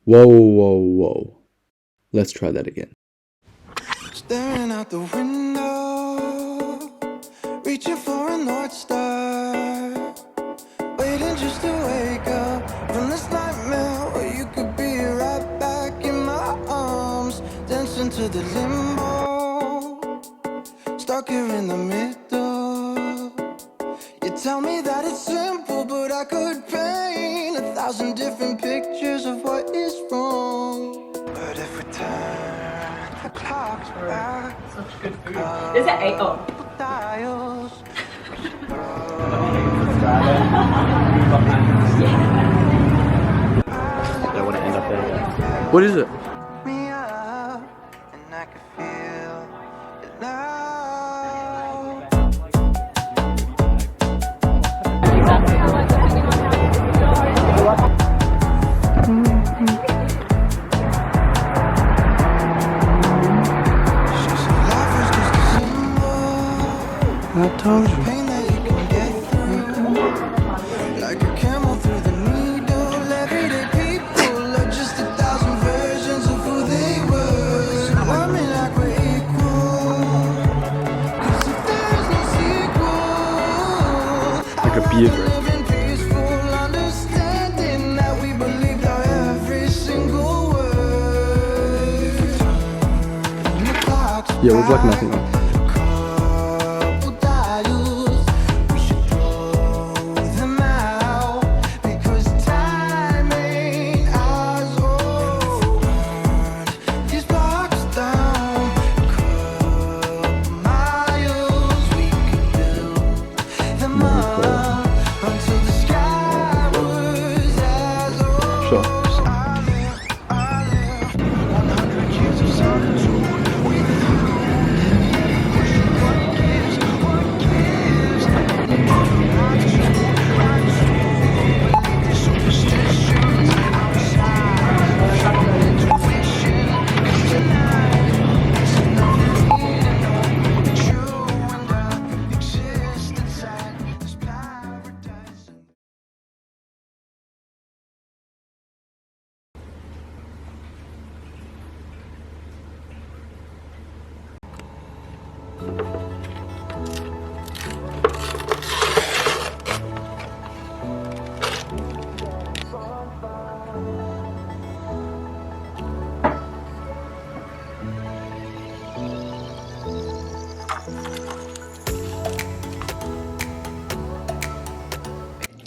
Whoa, whoa, whoa. Let's try that again. Staring out the window, reaching for a North Star, waiting just to wake up from this nightmare where you could be right back in my arms, dancing to the limbo, stuck here in the middle. You tell me that it's simple, but I could paint 1,000 different pictures of what is wrong. But if we turn the clocks back, Such good food. Is it 8? Oh. dials, I want to end up there. What is it? me up, and I can feel it now. Life is just a symbol. I told you. Pain that you can get through, like a camel through the needle. Everyday people are just 1,000 versions of who they were. So I mean, like we're equal. 'Cause if there's no sequel, Like a I'd beer rather drink. live in peaceful understanding that we believed our every single word. If we turn the clocks Yeah, it was like nothing else. couple dials, we should throw them out, because time ain't ours. Oh, burn these blocks down, couple miles, we could build them up until the sky was as old. Sure. I live 100 years of solitude.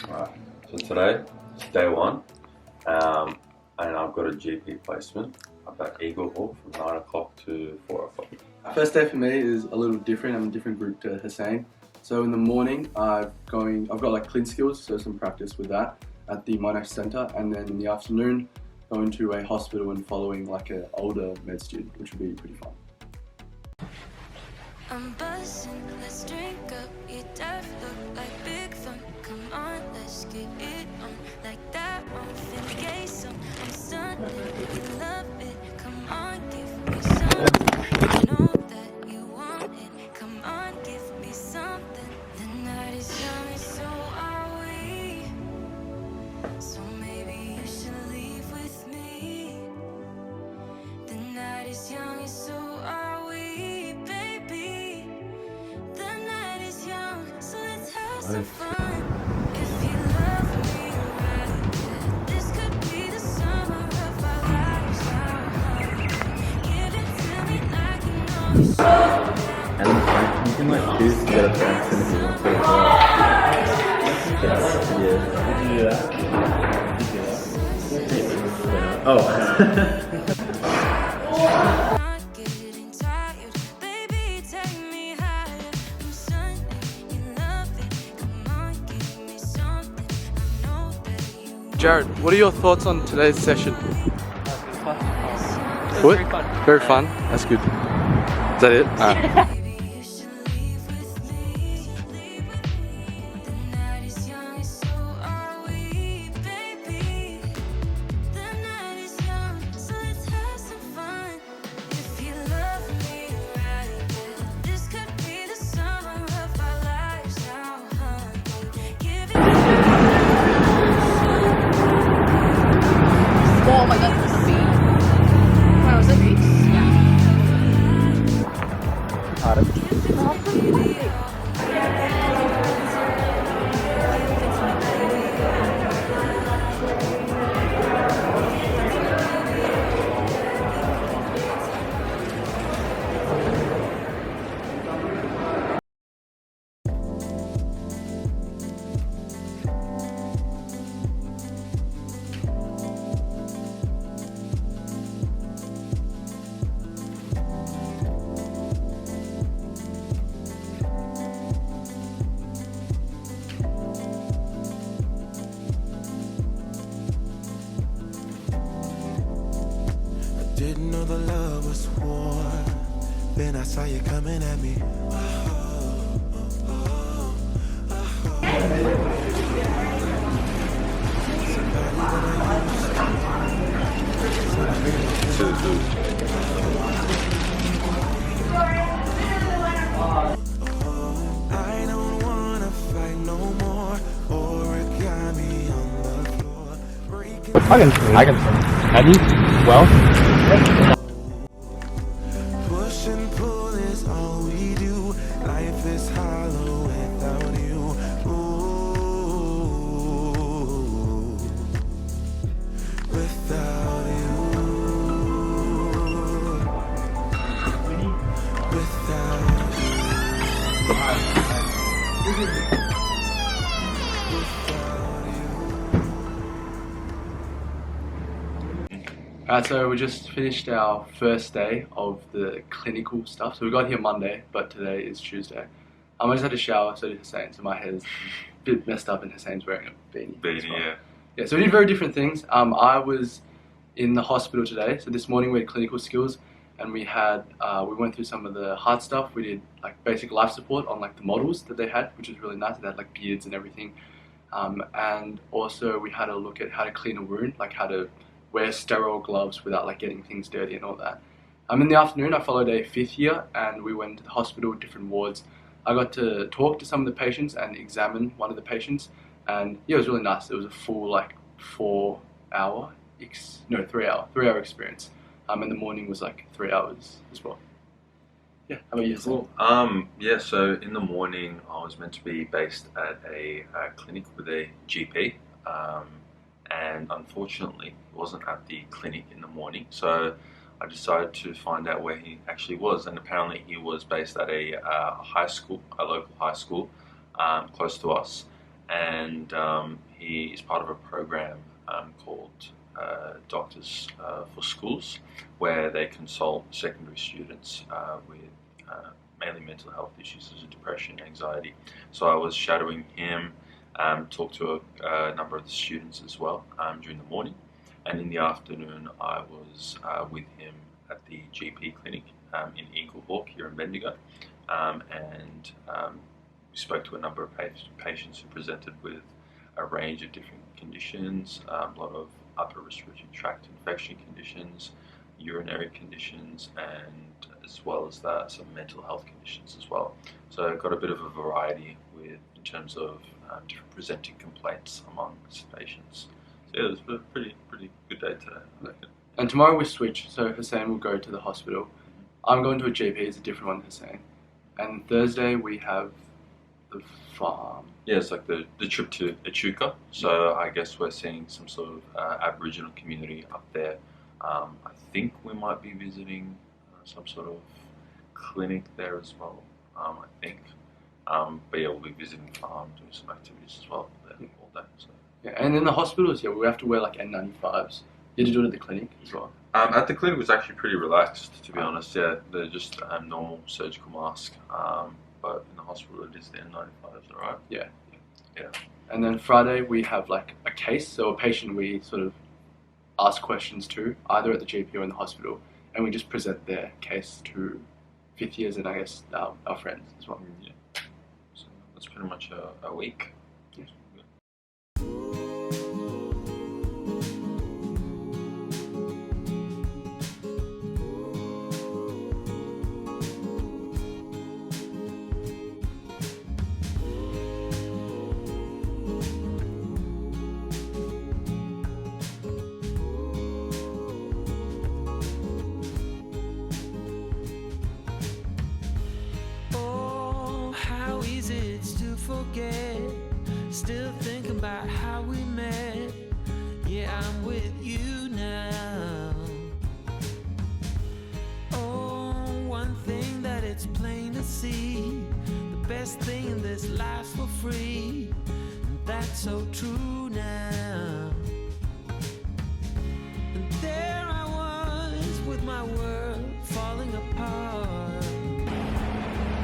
Alright, so today is day one, and I've got a GP placement up at Eagle Hawk from 9 o'clock to 4 o'clock. First day for me is a little different. I'm a different group to Hussein. So in the morning, I've got like clean skills, so some practice with that at the Monash Centre, and then in the afternoon, going to a hospital and following like an older med student, which will be pretty fun. I'm buzzing, let's drink up. Your dad look like big fun. Come on, let's get it on. Like that one, Finnegan song. I'm stunning, you love it. Come on, give me something. I know that you want it. Come on, give me something. The night is young and so are we. So maybe you should leave with me. The night is young and so are we, baby. The night is young, so let's have some fun. If you love me right, this could be the summer of our lives now. Give it to me like you know you should. And you can like choose to get a friend if you want to as well. Yeah. Did you do that? Oh. Not getting tired, baby, take me higher. I'm Sunday, you love it. Come on, give me something. I know that you want Jared, what are your thoughts on today's session? Very What? fun. Very fun. That's good. Is that it? Alright. Maybe you should leave with me. The night is young and so are we, baby. The night is young, so let's have some fun. If you love me right, yeah, this could be the summer of our lives now, honey. Give it. Oh my god. Didn't know the love was war. Then I saw you coming at me. I don't wanna fight no more. Origami on the floor. Breaking I can sing. Can you? Well, push and pull is all we do. Life is hollow without you. Ooh, without you. Without Alright, so we just finished our first day of the clinical stuff. So we got here Monday, but today is Tuesday. I just had a shower, so did Hussein, so my head is a bit messed up and Hussein's wearing a beanie. as well. Yeah, so we did very different things. I was in the hospital today, so this morning we had clinical skills and we went through some of the hard stuff. We did like basic life support on like the models that they had, which was really nice. They had like beards and everything. And also we had a look at how to clean a wound, like how to wear sterile gloves without like getting things dirty and all that. In the afternoon I followed a 5th year and we went to the hospital, different wards. I got to talk to some of the patients and examine one of the patients, and yeah, it was really nice. It was a full like 3 hour experience. And the morning was like 3 hours as well. Yeah, how about you? Cool. Yeah, so in the morning I was meant to be based at a clinic with a GP, and unfortunately it wasn't at the clinic in the morning, so I decided to find out where he actually was, and apparently he was based at a high school, a local high school close to us, and he is part of a program called Doctors for Schools, where they consult secondary students with mainly mental health issues such as depression, anxiety. So I was shadowing him, talked to a number of the students as well during the morning, and in the afternoon I was with him at the GP clinic in Eagle Hawk here in Bendigo, and we spoke to a number of patients who presented with a range of different conditions, a lot of upper respiratory tract infection conditions, urinary conditions, and as well as that, some mental health conditions as well. So I got a bit of a variety in terms of different presenting complaints amongst patients. So yeah, it was a pretty good day today. And tomorrow we switch, so Hussein will go to the hospital. I'm going to a GP, it's a different one than Hussein. And Thursday we have the farm. Yeah, it's like the trip to Echuca. So I guess we're seeing some sort of Aboriginal community up there. I think we might be visiting some sort of clinic there as well, I think. But yeah, we'll be visiting the farm, doing some activities as well there all day. So. Yeah, and in the hospitals, yeah, we have to wear like N95s. Did you do it at the clinic as well? At the clinic it was actually pretty relaxed, to be honest. Yeah, they're just normal surgical mask. But in the hospital it is the N95s, alright? Yeah. Yeah. And then Friday we have like a case, so a patient we sort of ask questions to, either at the GP or in the hospital, and we just present their case to 5th years and I guess our friends as well. Yeah. So that's pretty much a week. Yeah. forget. Still thinking about how we met. Yeah, I'm with you now. Oh, one thing that it's plain to see, the best thing in this life's for free. And that's so true now. And there I was with my world falling apart,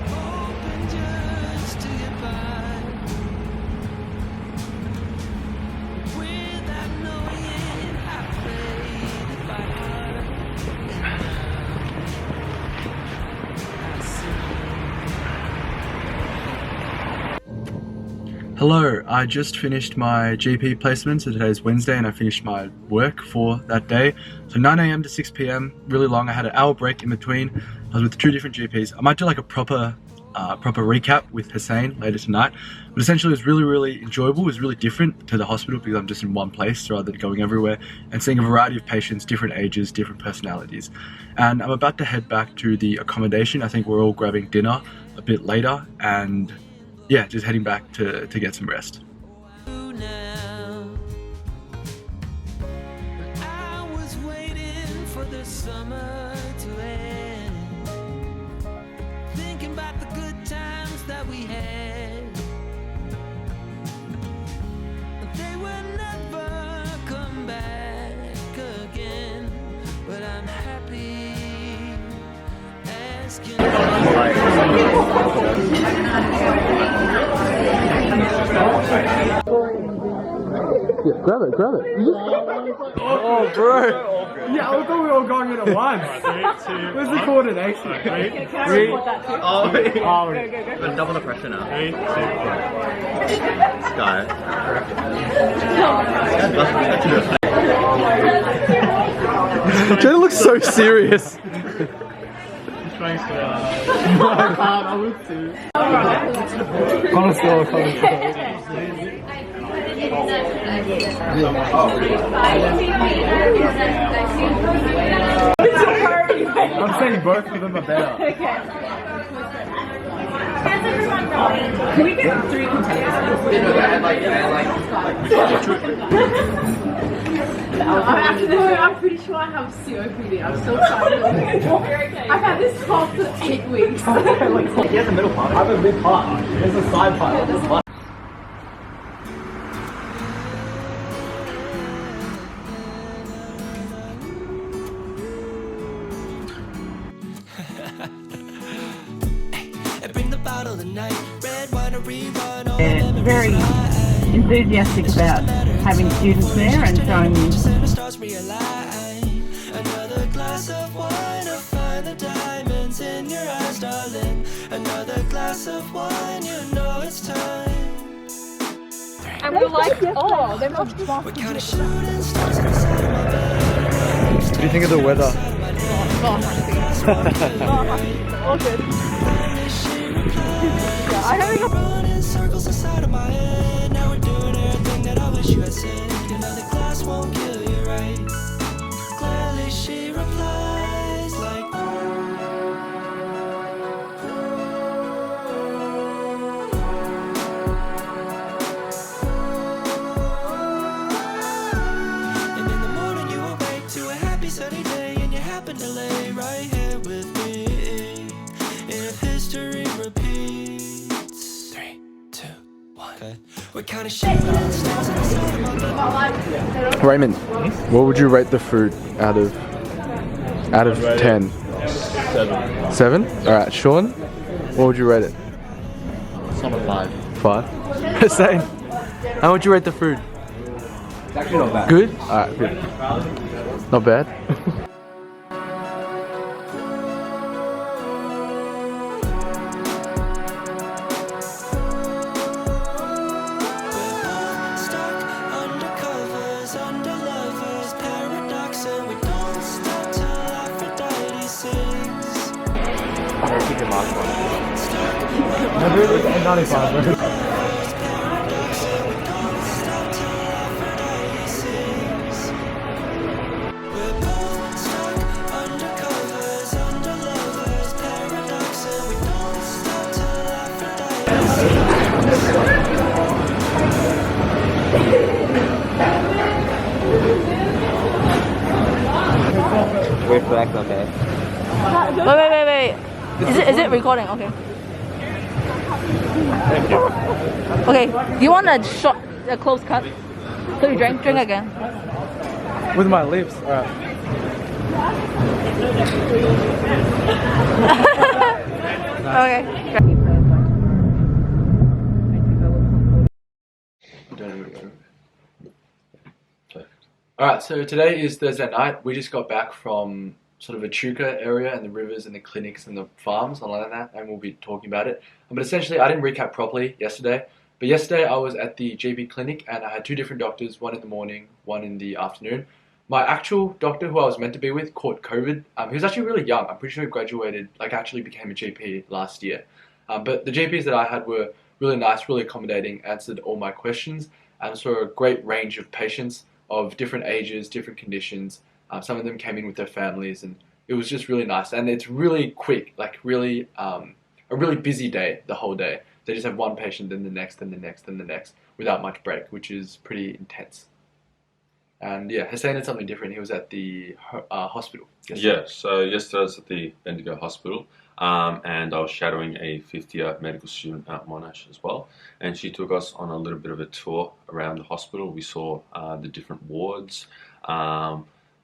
hoping just to get by, without knowing I played it by heart. And now I see. Hello, I just finished my GP placement, so today's Wednesday and I finished my work for that day. So 9 AM to 6 PM, really long. I had an hour break in between. I was with 2 different GPs. I might do like a proper recap with Hussein later tonight. But essentially it was really enjoyable. It was really different to the hospital because I'm just in one place rather than going everywhere and seeing a variety of patients, different ages, different personalities. And I'm about to head back to the accommodation. I think we're all grabbing dinner a bit later and yeah, just heading back to get some rest. Now, I was waiting for the summer to end, thinking about the good times that we had. They will never come back again, but I'm happy asking. Yeah, grab it. Oh, bro. Yeah, I thought we were all going in at once. Where's the coordination? Three. Double the pressure now. 3, 2, 1. This guy. Jenna looks so serious. I can't, I would too. Connoisseur. I'm saying both of them are better. Can we get 3 containers? I'm pretty sure I have COPD. I'm so excited. I've had this cough for 8 weeks. He has a middle part. I have a mid part. There's a side part. Very enthusiastic about having students there and showing them. Another glass of wine to find the diamonds in your eyes, darling. Another glass of wine, you know it's time. And we're like, oh, they're not We're kind of shooting stars inside my bed. What do you think of the weather? all good. Yeah, I don't Running circles inside of my head. Now we're doing everything that I wish you had said. Another glass won't kill you, right? Gladly she replies like, and in the morning you awake to a happy sunny day, and you happen to lay right here with me. If history repeats, 3, 2, 1. Okay. We're kind of shooting stars inside my bed. Raymond, what would you rate the food out of 10? 7. 7? Alright, Sean, what would you rate it? It's on a 5. 5? Hussein, how would you rate the food? It's actually not bad. Good? Alright, good. Not bad? Stuck under covers, under lovers, paradox, and we don't stop till Aphrodite sings. We're both stuck under covers, under lovers, paradox, and we don't stop till Aphrodite sings. Wait for that, okay. Wait. Is it recording? Okay. Thank you. Okay. Do you want a close cut? So you drink again. With my lips. Alright. Okay. Alright, so today is Thursday night. We just got back from sort of a Echuca area and the rivers and the clinics and the farms and all like that, and we'll be talking about it. But essentially, I didn't recap properly yesterday. But yesterday I was at the GP clinic and I had two different doctors, one in the morning, one in the afternoon. My actual doctor who I was meant to be with caught COVID. He was actually really young. I'm pretty sure he graduated, like actually became a GP last year. But the GPs that I had were really nice, really accommodating, answered all my questions, and saw a great range of patients of different ages, different conditions. Some of them came in with their families, and it was just really nice. And it's really quick, like really a really busy day, the whole day. They just have one patient, then the next, then the next, then the next, without much break, which is pretty intense. And yeah, Hussein did something different. He was at the hospital. Yeah, so yesterday I was at the Bendigo hospital, and I was shadowing a fifth-year medical student at Monash as well. And she took us on a little bit of a tour around the hospital. We saw the different wards. I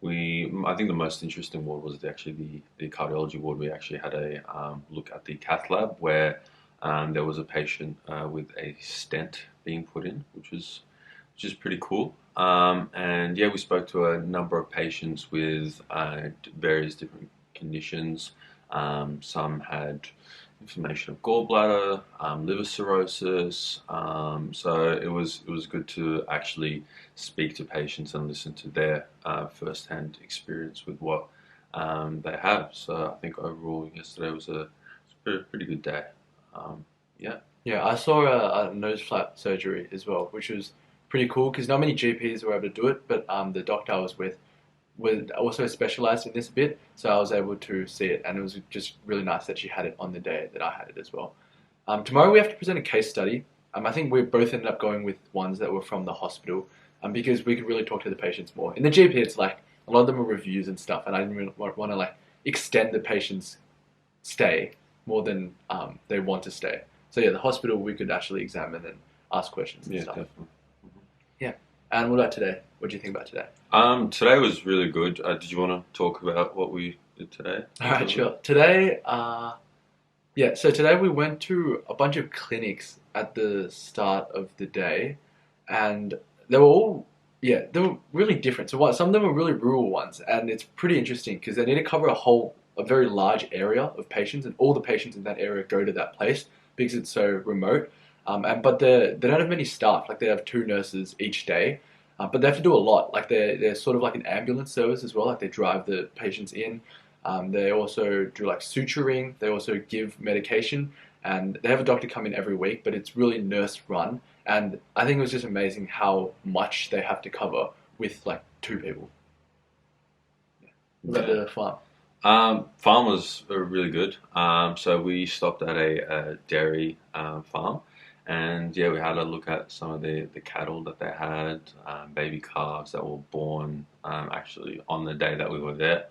think the most interesting ward was actually the cardiology ward. We actually had a look at the cath lab where there was a patient with a stent being put in, which is pretty cool. And yeah, we spoke to a number of patients with various different conditions. Some had inflammation of gallbladder, liver cirrhosis. So it was good to actually speak to patients and listen to their first-hand experience with what they have. So I think overall yesterday was a pretty good day. Yeah, I saw a nose flap surgery as well, which was pretty cool because not many GPs were able to do it, but the doctor I was with was also specialized in this a bit, so I was able to see it, and it was just really nice that she had it on the day that I had it as well. Tomorrow we have to present a case study. I think we both ended up going with ones that were from the hospital because we could really talk to the patients more. In the GP, it's like a lot of them are reviews and stuff, and I didn't really want to like extend the patient's stay more than they want to stay. So yeah, the hospital we could actually examine and ask questions and stuff. Definitely. Yeah. And what about today? What do you think about today? Today was really good. Did you want to talk about what we did today? Alright, sure. Today, so today we went to a bunch of clinics at the start of the day, and they were all, they were really different. So some of them were really rural ones, and it's pretty interesting because they need to cover a very large area of patients, and all the patients in that area go to that place because it's so remote. But they don't have many staff. Like they have 2 nurses each day, but they have to do a lot. Like they're sort of like an ambulance service as well. Like they drive the patients in. They also do like suturing. They also give medication, and they have a doctor come in every week. But it's really nurse run, and I think it was just amazing how much they have to cover with like 2 people. What about the farm? Farm was really good. So we stopped at a dairy farm. And yeah, we had a look at some of the cattle that they had, baby calves that were born actually on the day that we were there.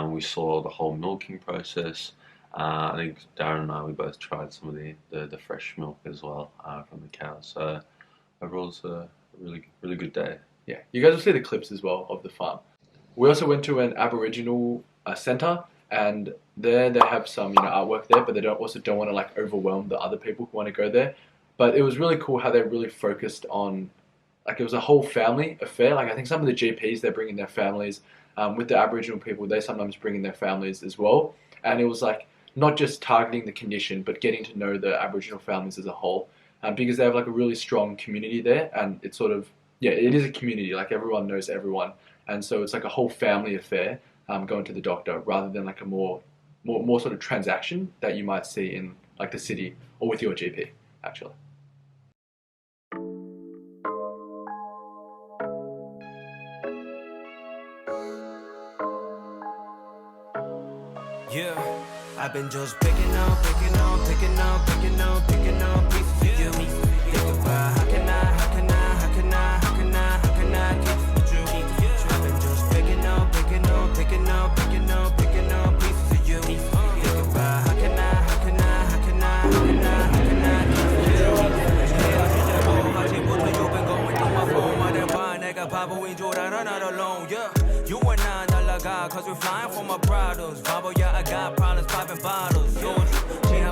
We saw the whole milking process. I think Darren and I, we both tried some of the fresh milk as well from the cows. So overall, it's a really good day. Yeah, you guys will see the clips as well of the farm. We also went to an Aboriginal centre, and there they have some artwork there, but they don't want to like overwhelm the other people who want to go there. But it was really cool how they really focused on, like it was a whole family affair. Like I think some of the GPs, they're bringing their families. With the Aboriginal people, they sometimes bring in their families as well. And it was like not just targeting the condition, but getting to know the Aboriginal families as a whole, because they have like a really strong community there, and it's sort of, it is a community. Like everyone knows everyone, and so it's like a whole family affair. Going to the doctor rather than like a more sort of transaction that you might see in like the city or with your GP actually. Yeah, I've been just picking on pieces of you.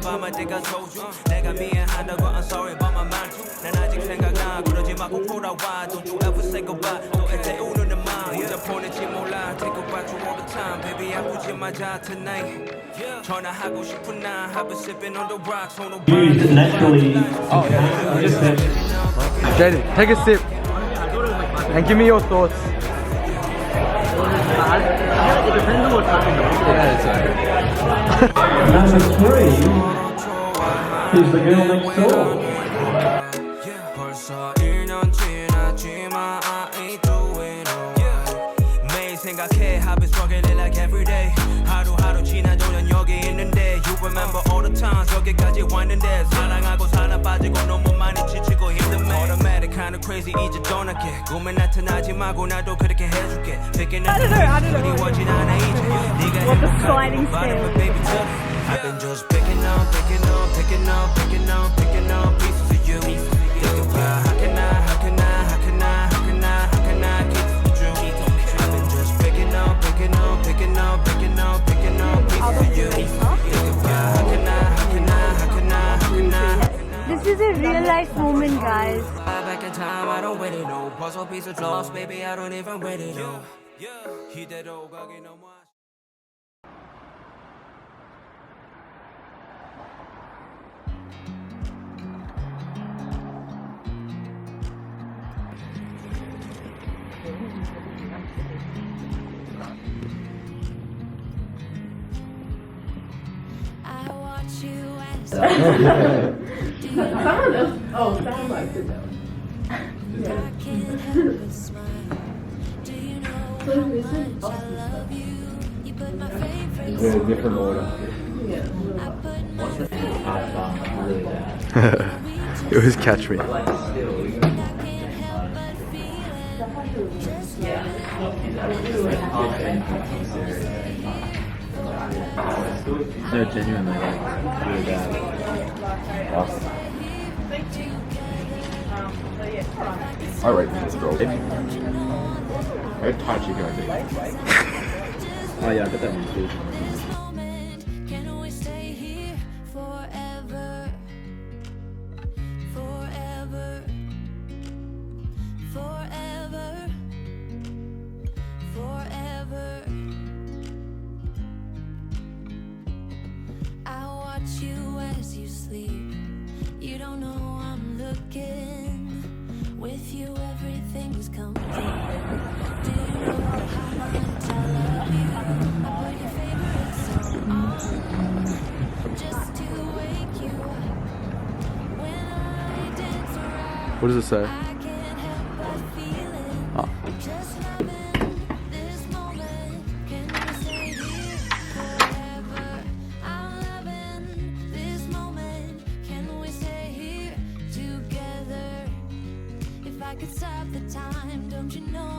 밤을 내가 소주 내가 미안하다고 I'm sorry about my mind too 난 아직 생각나 그러지 마 꼭 돌아와 Don't you ever say goodbye 또 애때 우는 내 마음 혼자 보낼지 몰라 Take a back to all the time Baby 아프지 마자 tonight 전화하고 싶은 나 I've been sipping on the rocks on the Used naturally. Jaden, take a sip and give me your thoughts. Number 3 is the girl next door. 벌써 1년 지났지만 I ain't doing alright 매일 생각해 I've been struggling like every day 하루하루 지나도 난 여기 있는데 You remember all the times 여기까지 왔는데 사랑하고 사나 빠지고 너무 많이 지치고 힘든 매 Automatic kinda crazy 이제 떠날게 꿈에 나타나지 마고 나도 그렇게 해줄게 Picking up 그리워진 않아 이제 네가 행복하게 바라면 baby today I've been just picking up pieces of you Think about how can I keep the truth I've been just picking up pieces of you Think about how can I This is a real life moment, guys. Back in time I don't really know Puzzle piece of lost baby I don't even really know 이대로 가기 너무 I watch you as Some of those, sound like it though. I can't help but smile. Do you know how much I love you? You put my favorite Is there a different order? I put my Really bad. It was catch me. I can't help but feel it. Just No, genuinely, like, really bad. Awesome. Alright, let's go. How touchy can I be? Oh yeah, I got that one too. this moment, can we stay here forever? Forever. Forever. Forever. I watch you as you sleep. You don't know I'm looking. With you, everything's complete. Do you know how much I love you? I put your favorite song on just to wake you up. When I dance around, What does it say? I can't help but feel it. Just loving this moment. Can we stay here forever? I'm loving this moment. Can we stay here together? If I could stop the time, don't you know